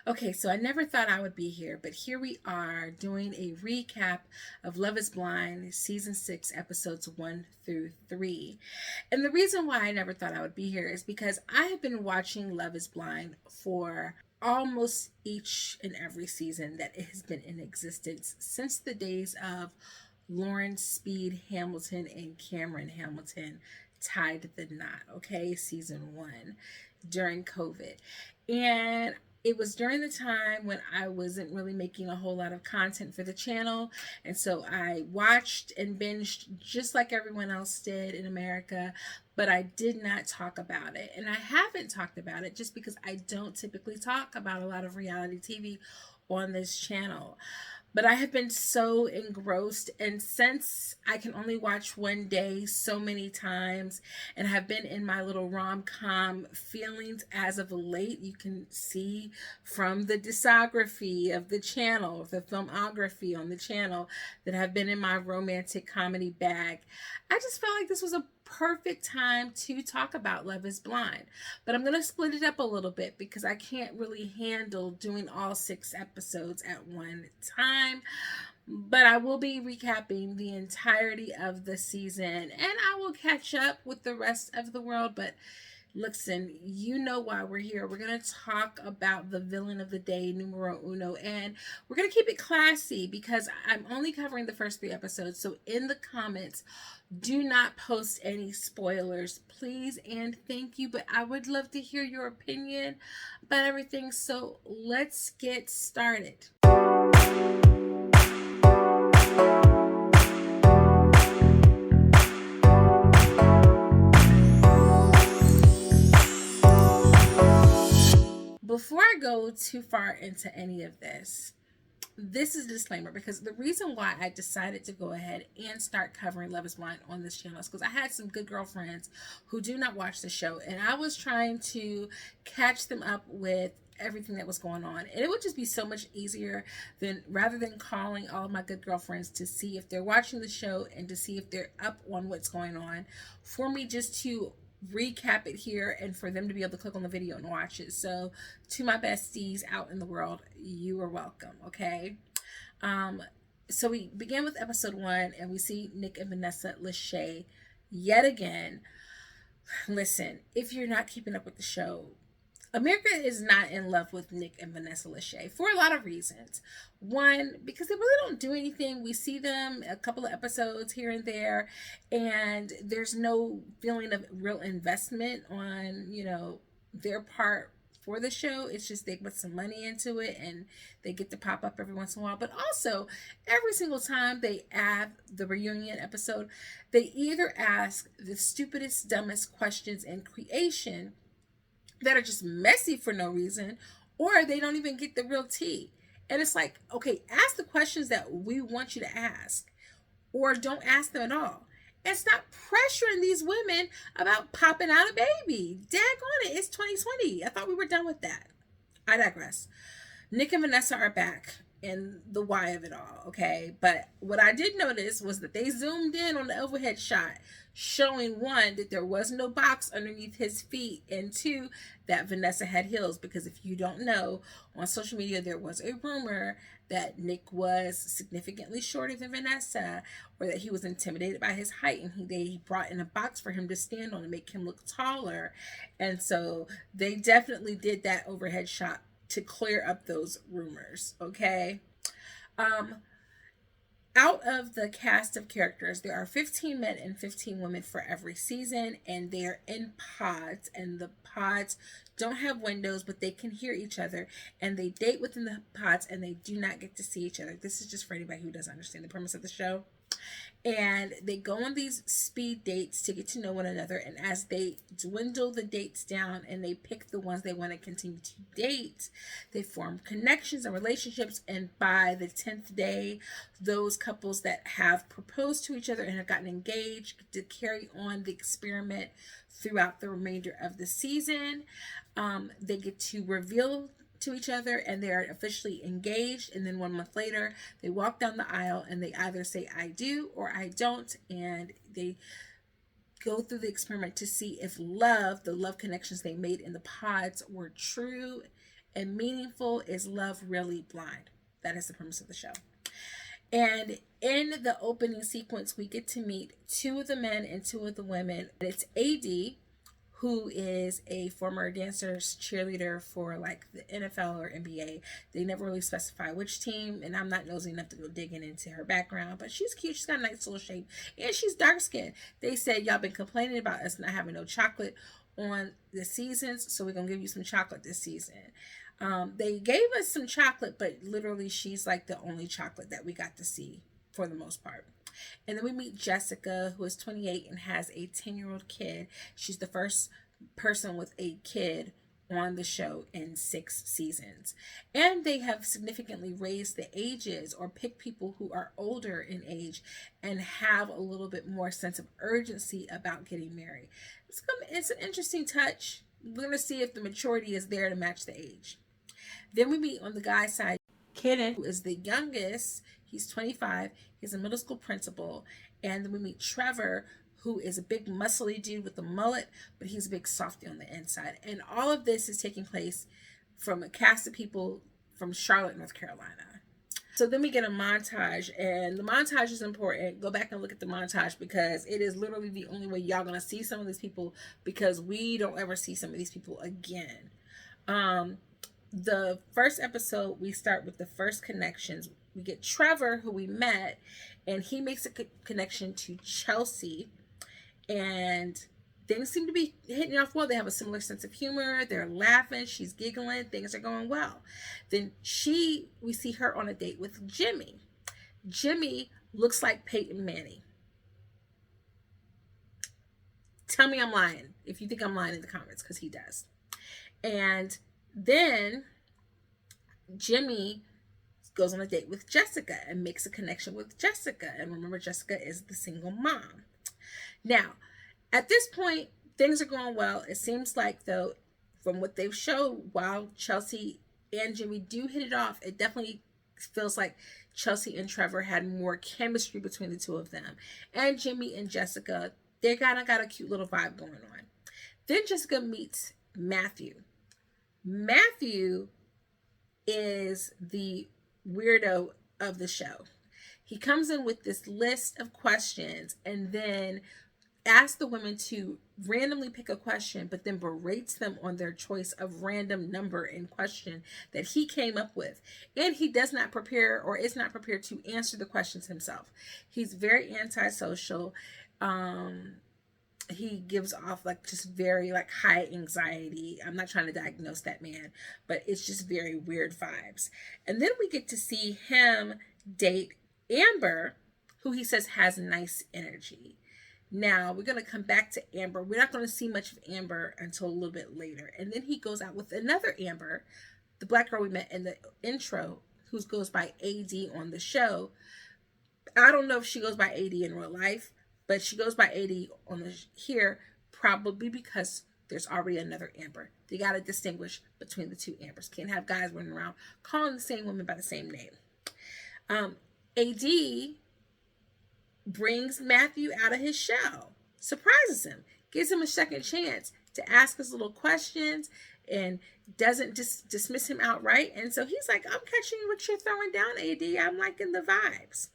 Okay, so I never thought I would be here, but here we are doing a recap of Love is Blind Season 6, Episodes 1 through 3. And the reason why I never thought I would be here is because I have been watching Love is Blind for almost each and every season that it has been in existence since the days of Lauren Speed Hamilton and Cameron Hamilton tied the knot, okay, season 1 during COVID. And it was during the time when I wasn't really making a whole lot of content for the channel. And so I watched and binged just like everyone else did in America, but I did not talk about it. And I haven't talked about it just because I don't typically talk about a lot of reality TV on this channel. But I have been so engrossed, and since I can only watch one day so many times and have been in my little rom-com feelings as of late, you can see from the discography of the channel, the filmography on the channel, that I've been in my romantic comedy bag. I just felt like this was a perfect time to talk about Love is Blind. But I'm going to split it up a little bit because I can't really handle doing all 6 episodes at one time. But I will be recapping the entirety of the season, and I will catch up with the rest of the world. But listen, you know why we're here. We're going to talk about the villain of the day, numero uno, and we're going to keep it classy because I'm only covering the first 3 episodes. So in the comments, do not post any spoilers, please and thank you. But I would love to hear your opinion about everything. So let's get started. Before I go too far into any of this, this is a disclaimer because the reason why I decided to go ahead and start covering Love is Blind on this channel is because I had some good girlfriends who do not watch the show, and I was trying to catch them up with everything that was going on. And it would just be so much easier than rather than calling all of my good girlfriends to see if they're watching the show and to see if they're up on what's going on, for me just to recap it here and for them to be able to click on the video and watch it. So to my besties out in the world, you are welcome. Okay. So we begin with episode 1 and we see Nick and Vanessa Lachey yet again. Listen, if you're not keeping up with the show, America is not in love with Nick and Vanessa Lachey for a lot of reasons. One, because they really don't do anything. We see them a couple of episodes here and there, and there's no feeling of real investment on, their part for the show. It's just they put some money into it and they get to pop up every once in a while. But also, every single time they add the reunion episode, they either ask the stupidest, dumbest questions in creation that are just messy for no reason, or they don't even get the real tea. And it's like, okay, ask the questions that we want you to ask, or don't ask them at all. And stop pressuring these women about popping out a baby. Daggone it, it's 2020. I thought we were done with that. I digress. Nick and Vanessa are back in the why of it all, okay? But what I did notice was that they zoomed in on the overhead shot, showing 1, that there was no box underneath his feet, and 2, that Vanessa had heels. Because if you don't know, on social media there was a rumor that Nick was significantly shorter than Vanessa, or that he was intimidated by his height, and they brought in a box for him to stand on to make him look taller. And so they definitely did that overhead shot to clear up those rumors, okay? Out of the cast of characters, there are 15 men and 15 women for every season, and they're in pods, and the pods don't have windows, but they can hear each other, and they date within the pods, and they do not get to see each other. This is just for anybody who doesn't understand the premise of the show. And they go on these speed dates to get to know one another, and as they dwindle the dates down and they pick the ones they want to continue to date, they form connections and relationships. And by the 10th day, those couples that have proposed to each other and have gotten engaged get to carry on the experiment throughout the remainder of the season. They get to reveal to each other and they're officially engaged, and then 1 month later they walk down the aisle and they either say I do or I don't, and they go through the experiment to see if the love connections they made in the pods were true and meaningful. Is love really blind? That is the premise of the show. And in the opening sequence, we get to meet two of the men and two of the women. It's AD, who is a former dancer's cheerleader for like the NFL or NBA. They never really specify which team, and I'm not nosy enough to go digging into her background, but she's cute. She's got a nice little shape, and she's dark skinned. They said, y'all been complaining about us not having no chocolate on the seasons, so we're gonna give you some chocolate this season. They gave us some chocolate, but literally she's like the only chocolate that we got to see for the most part. And then we meet Jessica, who is 28 and has a 10-year-old kid. She's the first person with a kid on the show in 6 seasons. And they have significantly raised the ages, or picked people who are older in age and have a little bit more sense of urgency about getting married. It's an interesting touch. We're going to see if the maturity is there to match the age. Then we meet on the guy's side, Kenan, who is the youngest. He's 25. He's a middle school principal. And then we meet Trevor, who is a big muscly dude with a mullet, but he's a big softy on the inside. And all of this is taking place from a cast of people from Charlotte, North Carolina. So then we get a montage, and the montage is important. Go back and look at the montage, because it is literally the only way y'all gonna see some of these people, because we don't ever see some of these people again. The first episode, we start with the first connections. We get Trevor, who we met, and he makes a connection to Chelsea, and things seem to be hitting off well. They have a similar sense of humor. They're laughing. She's giggling. Things are going well. Then we see her on a date with Jimmy. Jimmy looks like Peyton Manning. Tell me I'm lying if you think I'm lying in the comments, because he does. And then Jimmy goes on a date with Jessica and makes a connection with Jessica. And remember, Jessica is the single mom. Now, at this point, things are going well. It seems like, though, from what they've showed, while Chelsea and Jimmy do hit it off, it definitely feels like Chelsea and Trevor had more chemistry between the two of them. And Jimmy and Jessica, they kind of got a cute little vibe going on. Then Jessica meets Matthew. Matthew is the weirdo of the show. He comes in with this list of questions and then asks the women to randomly pick a question, but then berates them on their choice of random number in question that he came up with. And he does not prepare, or is not prepared, to answer the questions himself. He's very antisocial. He gives off like just very like high anxiety. I'm not trying to diagnose that man, but it's just very weird vibes. And then we get to see him date Amber, who he says has nice energy. Now we're going to come back to Amber. We're not going to see much of Amber until a little bit later. And then he goes out with another Amber, the black girl we met in the intro, who goes by AD on the show. I don't know if she goes by AD in real life, but she goes by AD on the here, probably because there's already another Amber. They got to distinguish between the two Ambers. Can't have guys running around calling the same woman by the same name. AD brings Matthew out of his shell, surprises him, gives him a second chance to ask us little questions, and doesn't just dismiss him outright. And so he's like, I'm catching what you're throwing down, AD. I'm liking the vibes.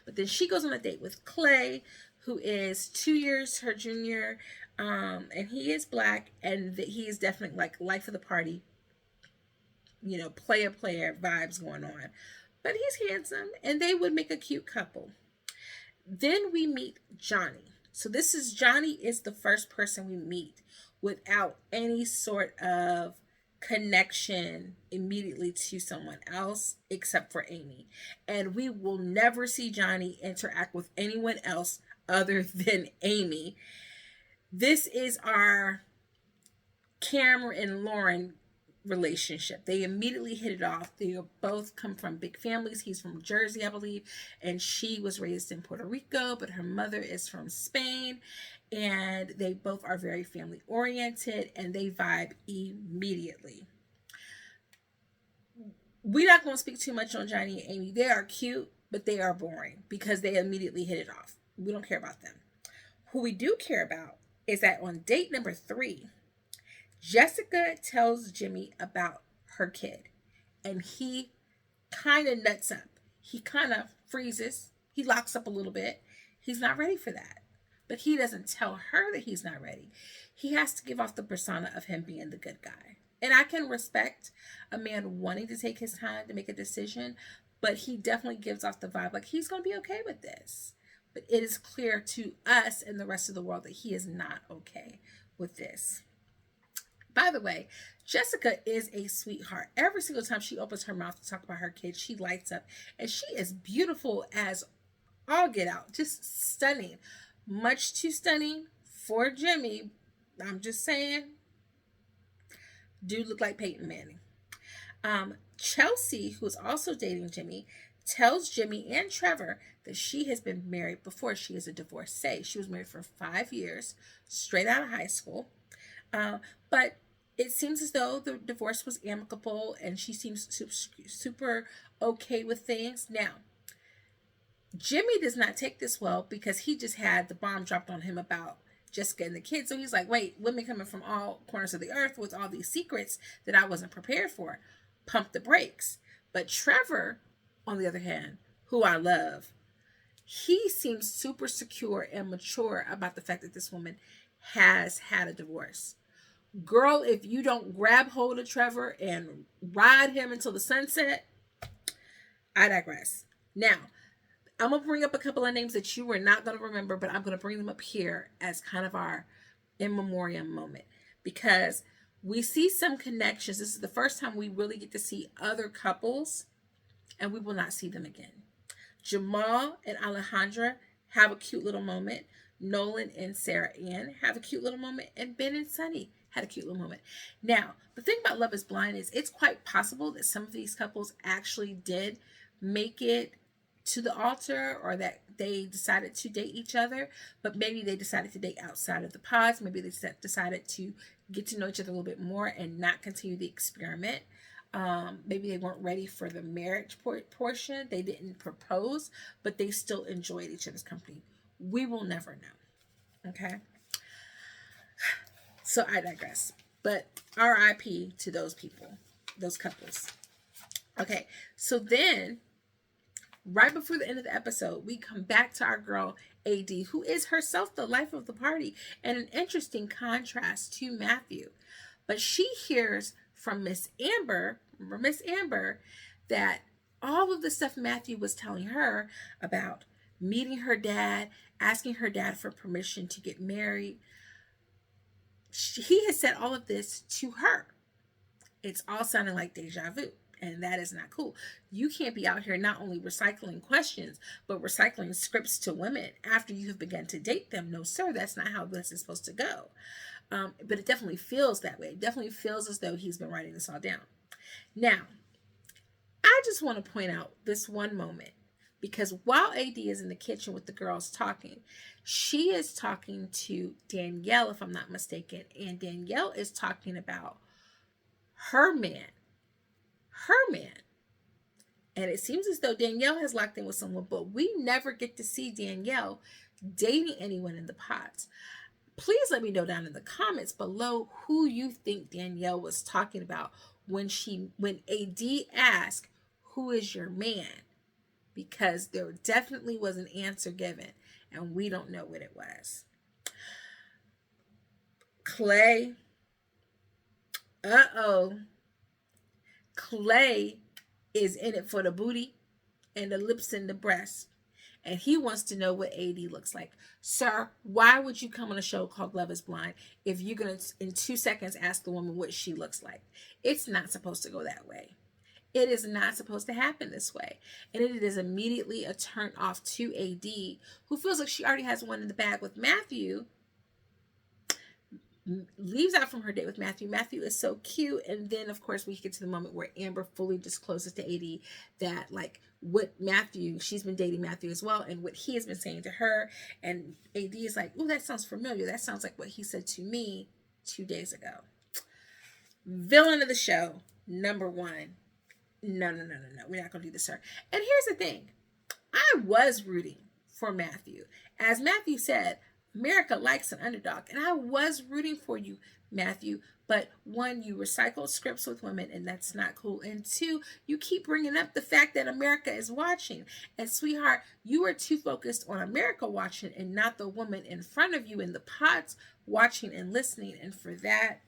But then she goes on a date with Clay, who is 2 years her junior, and he is black, and he is definitely like life of the party, you know, player vibes going on. But he's handsome, and they would make a cute couple. Then we meet Johnny. So Johnny is the first person we meet without any sort of connection immediately to someone else except for Amy. And we will never see Johnny interact with anyone else other than Amy. This is our Cameron and Lauren relationship. They immediately hit it off. They both come from big families. He's from Jersey, I believe, and she was raised in Puerto Rico, but her mother is from Spain, and they both are very family oriented, and they vibe immediately. We're not going to speak too much on Johnny and Amy. They are cute, but they are boring because they immediately hit it off. We don't care about them. Who we do care about is that on date number 3, Jessica tells Jimmy about her kid. And he kind of nuts up. He kind of freezes. He locks up a little bit. He's not ready for that. But he doesn't tell her that he's not ready. He has to give off the persona of him being the good guy. And I can respect a man wanting to take his time to make a decision, but he definitely gives off the vibe like he's going to be okay with this. But it is clear to us and the rest of the world that he is not okay with this. By the way, Jessica is a sweetheart. Every single time she opens her mouth to talk about her kids, she lights up. And she is beautiful as all get out. Just stunning. Much too stunning for Jimmy. I'm just saying. Dude look like Peyton Manning. Chelsea, who's also dating Jimmy, tells Jimmy and Trevor that she has been married before. She is a divorcee. She was married for 5 years, straight out of high school. But it seems as though the divorce was amicable and she seems super okay with things. Now, Jimmy does not take this well because he just had the bomb dropped on him about Jessica and the kids. So he's like, wait, women coming from all corners of the earth with all these secrets that I wasn't prepared for. Pump the brakes. But Trevor, on the other hand, who I love, he seems super secure and mature about the fact that this woman has had a divorce. Girl, if you don't grab hold of Trevor and ride him until the sunset, I digress. Now, I'm going to bring up a couple of names that you were not going to remember, but I'm going to bring them up here as kind of our in memoriam moment because we see some connections. This is the first time we really get to see other couples, and we will not see them again. Jamal and Alejandra have a cute little moment. Nolan and Sarah Ann have a cute little moment, and Ben and Sunny had a cute little moment. Now, the thing about Love is Blind is it's quite possible that some of these couples actually did make it to the altar, or that they decided to date each other, but maybe they decided to date outside of the pods. Maybe they decided to get to know each other a little bit more and not continue the experiment. Maybe they weren't ready for the marriage portion. They didn't propose, but they still enjoyed each other's company. We will never know. Okay. So I digress, but RIP to those people, those couples. Okay. So then right before the end of the episode, we come back to our girl, AD, who is herself the life of the party and an interesting contrast to Matthew. But she hears from Miss Amber, remember Miss Amber, that all of the stuff Matthew was telling her about meeting her dad, asking her dad for permission to get married, he has said all of this to her. It's all sounding like deja vu. And that is not cool. You can't be out here not only recycling questions, but recycling scripts to women after you have begun to date them. No, sir, that's not how this is supposed to go. But it definitely feels that way. It definitely feels as though he's been writing this all down. Now, I just want to point out this one moment, because while AD is in the kitchen with the girls talking, she is talking to Danielle, if I'm not mistaken, and Danielle is talking about her man. And it seems as though Danielle has locked in with someone, but we never get to see Danielle dating anyone in the pods. Please let me know down in the comments below who you think Danielle was talking about when AD asked, who is your man? Because there definitely was an answer given, and we don't know what it was. Clay. Clay is in it for the booty and the lips and the breast. And he wants to know what AD looks like. Sir, why would you come on a show called Love is Blind if you're going to, in 2 seconds, ask the woman what she looks like? It's not supposed to go that way. It is not supposed to happen this way. And it is immediately a turn off to AD, who feels like she already has one in the bag with Matthew. Leaves out from her date with Matthew. Matthew is so cute. And then, of course, we get to the moment where Amber fully discloses to AD that, like, what Matthew, she's been dating Matthew as well, and what he has been saying to her. And AD is like, oh, that sounds familiar. That sounds like what he said to me 2 days ago. Villain of the show, number one. No. We're not going to do this, sir. And here's the thing. I was rooting for Matthew. As Matthew said, America likes an underdog, and I was rooting for you Matthew. But one, you recycle scripts with women, and that's not cool. And two, you keep bringing up the fact that America is watching. And sweetheart, you are too focused on America watching and not the woman in front of you in the pods watching and listening. And for that,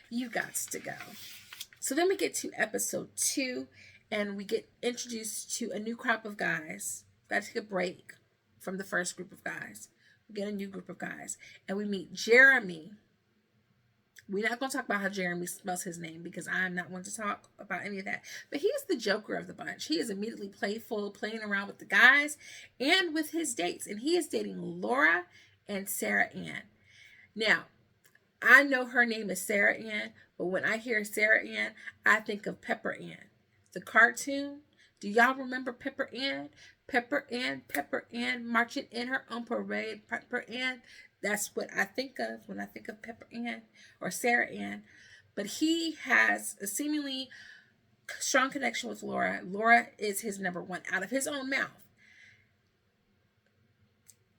you got to go. So then we get to episode 2, and we get introduced to a new crop of guys. Got to take a break from the first group of guys. We get a new group of guys, and we meet Jeremy. We're not going to talk about how Jeremy spells his name because I'm not one to talk about any of that. But he's the joker of the bunch. He is immediately playful, playing around with the guys and with his dates. And he is dating Laura and Sarah Ann. Now, I know her name is Sarah Ann, but when I hear Sarah Ann, I think of Pepper Ann. The cartoon. Do y'all remember Pepper Ann? Pepper Ann marching in her own parade. Pepper Ann. That's what I think of when I think of Pepper Ann or Sarah Ann. But he has a seemingly strong connection with Laura. Laura is his number one out of his own mouth.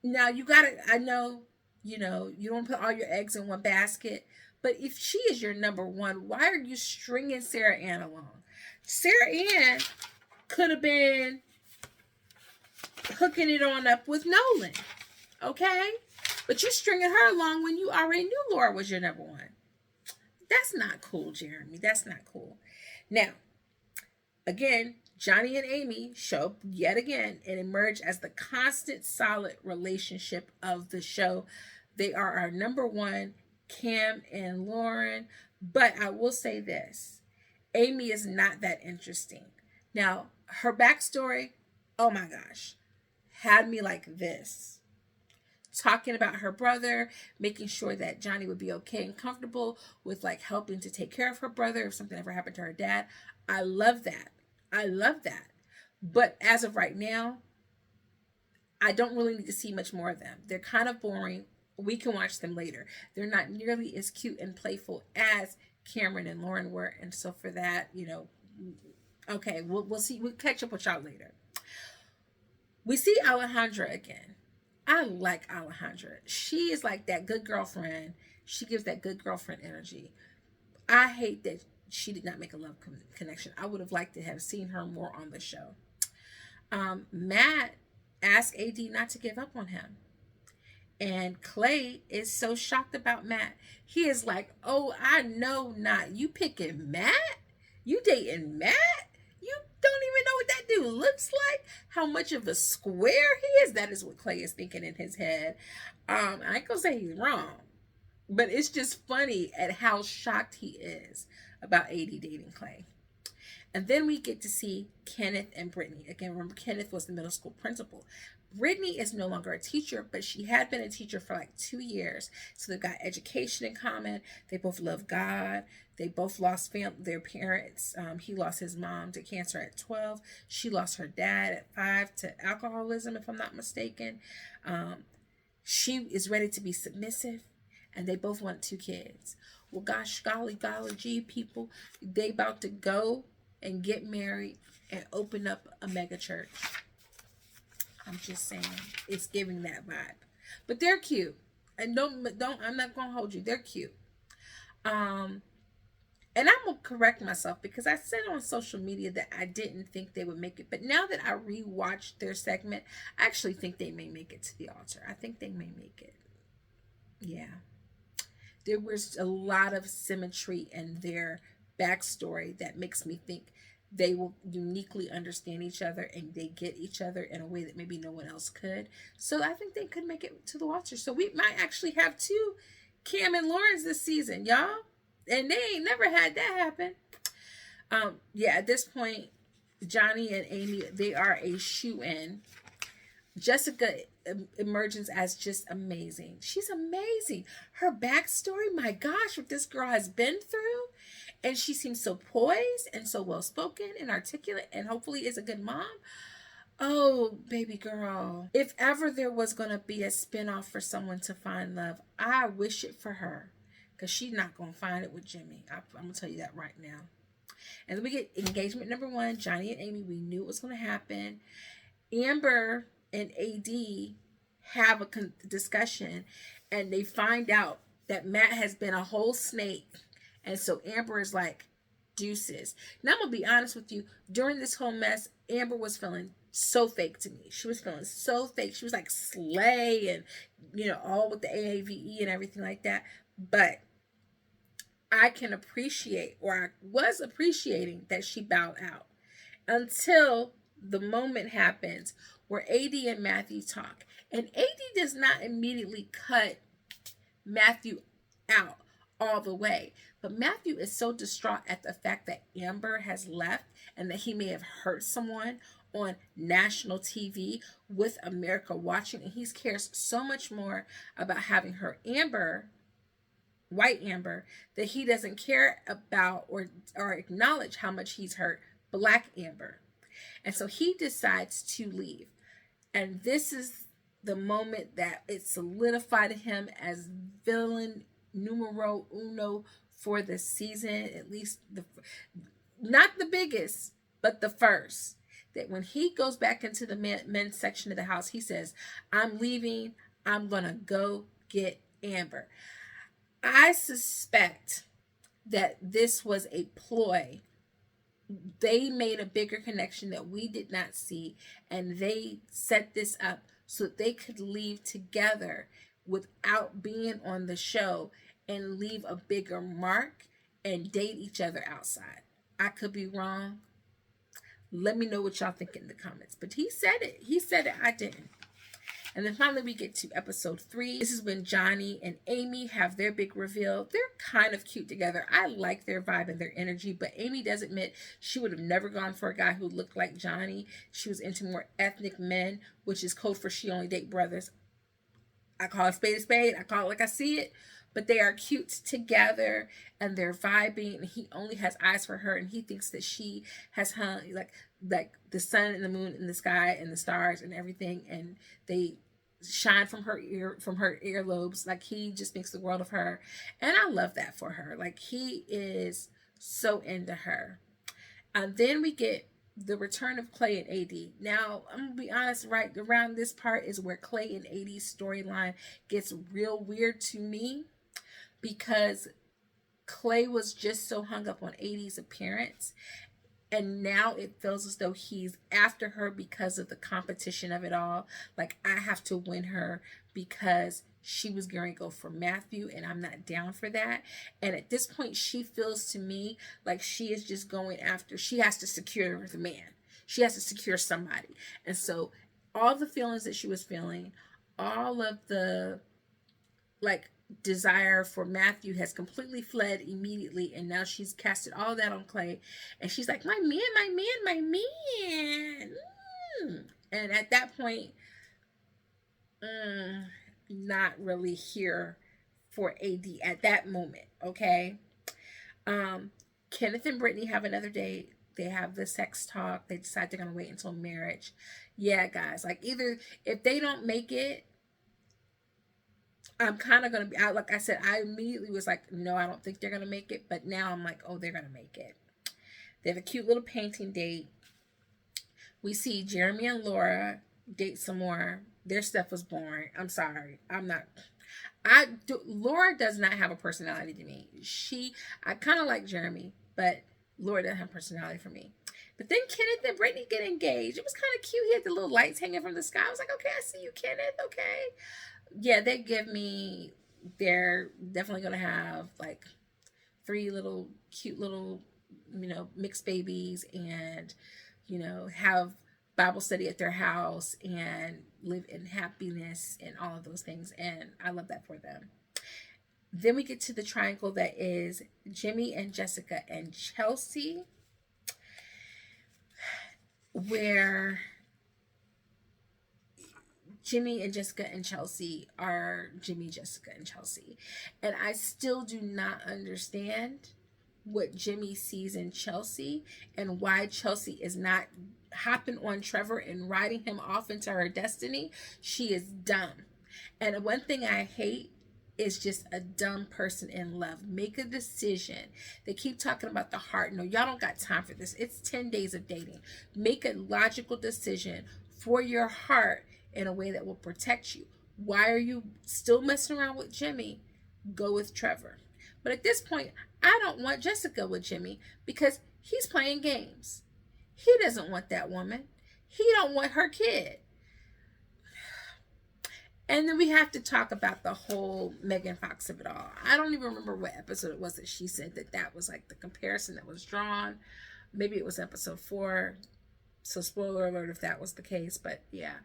Now, I know, you don't put all your eggs in one basket. But if she is your number one, why are you stringing Sarah Ann along? Sarah Ann could have been hooking it on up with Nolan. Okay? But you're stringing her along when you already knew Laura was your number one. That's not cool, Jeremy. That's not cool. Now, again, Johnny and Amy show up yet again and emerge as the constant, solid relationship of the show. They are our number one, Cam and Lauren. But I will say this. Amy is not that interesting. Now, her backstory, oh my gosh, had me like this. Talking about her brother, making sure that Johnny would be okay and comfortable with like helping to take care of her brother if something ever happened to her dad. I love that. But as of right now, I don't really need to see much more of them. They're kind of boring. We can watch them later. They're not nearly as cute and playful as Cameron and Lauren were. And so for that, okay, we'll see. We'll catch up with y'all later. We see Alejandra again. I like Alejandra. She is like that good girlfriend. She gives that good girlfriend energy. I hate that she did not make a love connection. I would have liked to have seen her more on the show. Matt asked AD not to give up on him. And Clay is so shocked about Matt. He is like, oh, I know not. You picking Matt? You dating Matt? You don't even know what that dude looks like, how much of a square he is. That is what Clay is thinking in his head. I ain't gonna say he's wrong, but it's just funny at how shocked he is about AD dating Clay. And then we get to see Kenneth and Brittany. Again, remember, Kenneth was the middle school principal. Brittany is no longer a teacher, but she had been a teacher for like 2 years. So they've got education in common. They both love God. They both lost their parents. He lost his mom to cancer at 12. She lost her dad at 5 to alcoholism, if I'm not mistaken. She is ready to be submissive, and they both want 2 kids. Well, gosh, golly, gee, people, they about to go and get married and open up a mega church. I'm just saying, it's giving that vibe. But they're cute. And don't I'm not gonna hold you. They're cute. And I'm gonna correct myself because I said on social media that I didn't think they would make it. But now that I rewatched their segment, I actually think they may make it to the altar. I think they may make it. Yeah. There was a lot of symmetry in their backstory that makes me think they will uniquely understand each other and they get each other in a way that maybe no one else could. So I think they could make it to the altar. So we might actually have 2 Cam and Laurens this season, y'all. And they ain't never had that happen. At this point, Johnny and Amy, they are a shoe-in. Jessica emerges as just amazing. She's amazing. Her backstory, my gosh, what this girl has been through. And she seems so poised and so well-spoken and articulate and hopefully is a good mom. Oh, baby girl. If ever there was going to be a spinoff for someone to find love, I wish it for her. Because she's not going to find it with Jimmy. I'm going to tell you that right now. And then we get engagement number 1, Johnny and Amy. We knew it was going to happen. Amber and AD have a discussion and they find out that Matt has been a whole snake. And so Amber is like, deuces. Now I'm gonna be honest with you. During this whole mess, Amber was feeling so fake to me. She was feeling so fake. She was like slay and, you know, all with the AAVE and everything like that. But I can appreciate, or I was appreciating, that she bowed out until the moment happens where AD and Matthew talk. And AD does not immediately cut Matthew out all the way. But Matthew is so distraught at the fact that Amber has left and that he may have hurt someone on national TV with America watching. And he cares so much more about having her Amber, white Amber, that he doesn't care about or acknowledge how much he's hurt black Amber. And so he decides to leave. And this is the moment that it solidified him as villain numero uno for the season, at least not the biggest, but the first. That when he goes back into the men's section of the house, he says, I'm leaving, I'm gonna go get Amber. I suspect that this was a ploy. They made a bigger connection that we did not see, and they set this up so that they could leave together without being on the show and leave a bigger mark and date each other outside. I could be wrong. Let me know what y'all think in the comments. But he said it. He said it. I didn't. And then finally we get to episode 3. This is when Johnny and Amy have their big reveal. They're kind of cute together. I like their vibe and their energy, but Amy does admit she would have never gone for a guy who looked like Johnny. She was into more ethnic men, which is code for she only date brothers. I call it a spade. I call it like I see it. But they are cute together and they're vibing, and he only has eyes for her, and he thinks that she has hung like the sun and the moon and the sky and the stars and everything, and they shine from her earlobes. Like, he just thinks the world of her, and I love that for her. Like, he is so into her. Then we get the return of Clay and AD. Now, I'm gonna be honest, right around this part is where Clay and AD's storyline gets real weird to me, because Clay was just so hung up on AD's appearance, and now it feels as though he's after her because of the competition of it all. Like, I have to win her because she was going to go for Matthew, and I'm not down for that. And at this point, she feels to me like she is just going after, she has to secure the man. She has to secure somebody. And so all the feelings that she was feeling, all of the like desire for Matthew has completely fled immediately, and now she's casted all that on Clay, and she's like, my man, my man, my man. And at that point, not really here for AD at that moment. Okay. Kenneth and Brittany have another date. They have the sex talk. They decide they're gonna wait until marriage. Yeah, guys, like, either if they don't make it, I'm kind of going to be out. Like I said, I immediately was like, no, I don't think they're going to make it. But now I'm like, oh, they're going to make it. They have a cute little painting date. We see Jeremy and Laura date some more. Their stuff was boring. I'm sorry. Laura does not have a personality to me. I kind of like Jeremy, but Laura doesn't have personality for me. But then Kenneth and Brittany get engaged. It was kind of cute. He had the little lights hanging from the sky. I was like, okay, I see you, Kenneth. Okay. Yeah, they give me, they're definitely going to have like 3 little cute little, mixed babies, and, have Bible study at their house and live in happiness and all of those things. And I love that for them. Then we get to the triangle that is Jimmy and Jessica and Chelsea, where Jimmy and Jessica and Chelsea are Jimmy, Jessica, and Chelsea. And I still do not understand what Jimmy sees in Chelsea and why Chelsea is not hopping on Trevor and riding him off into her destiny. She is dumb. And one thing I hate is just a dumb person in love. Make a decision. They keep talking about the heart. No, y'all don't got time for this. It's 10 days of dating. Make a logical decision for your heart in a way that will protect you. Why are you still messing around with Jimmy go with Trevor. But at this point, I don't want Jessica with Jimmy because he's playing games. He doesn't want that woman. He don't want her kid. And then we have to talk about the whole Megan Fox of it all. I don't even remember what episode it was that she said that was like the comparison that was drawn. Maybe it was episode 4. So spoiler alert if that was the case. But yeah.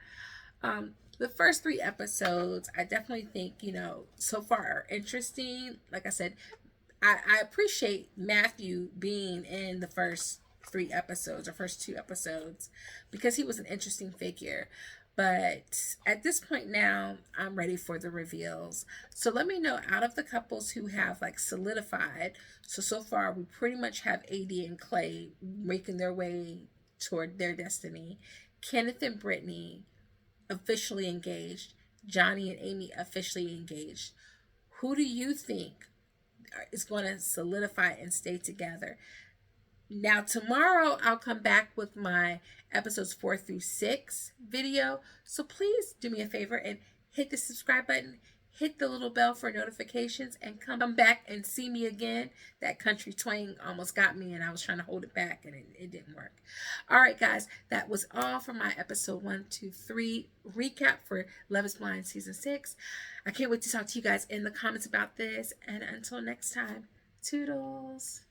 The first 3 episodes, I definitely think, so far are interesting. Like I said, I appreciate Matthew being in the first 3 episodes or first 2 episodes because he was an interesting figure. But at this point now, I'm ready for the reveals. So let me know, out of the couples who have like solidified. So far we pretty much have AD and Clay making their way toward their destiny. Kenneth and Brittany officially engaged. Johnny and Amy officially engaged. Who do you think is going to solidify and stay together? Now tomorrow I'll come back with my episodes 4 through 6 video. So please do me a favor and hit the subscribe button, hit the little bell for notifications, and come back and see me again. That country twang almost got me and I was trying to hold it back and it didn't work. All right, guys, that was all for my episode 1, 2, 3 recap for Love is Blind season 6. I can't wait to talk to you guys in the comments about this. And until next time, toodles.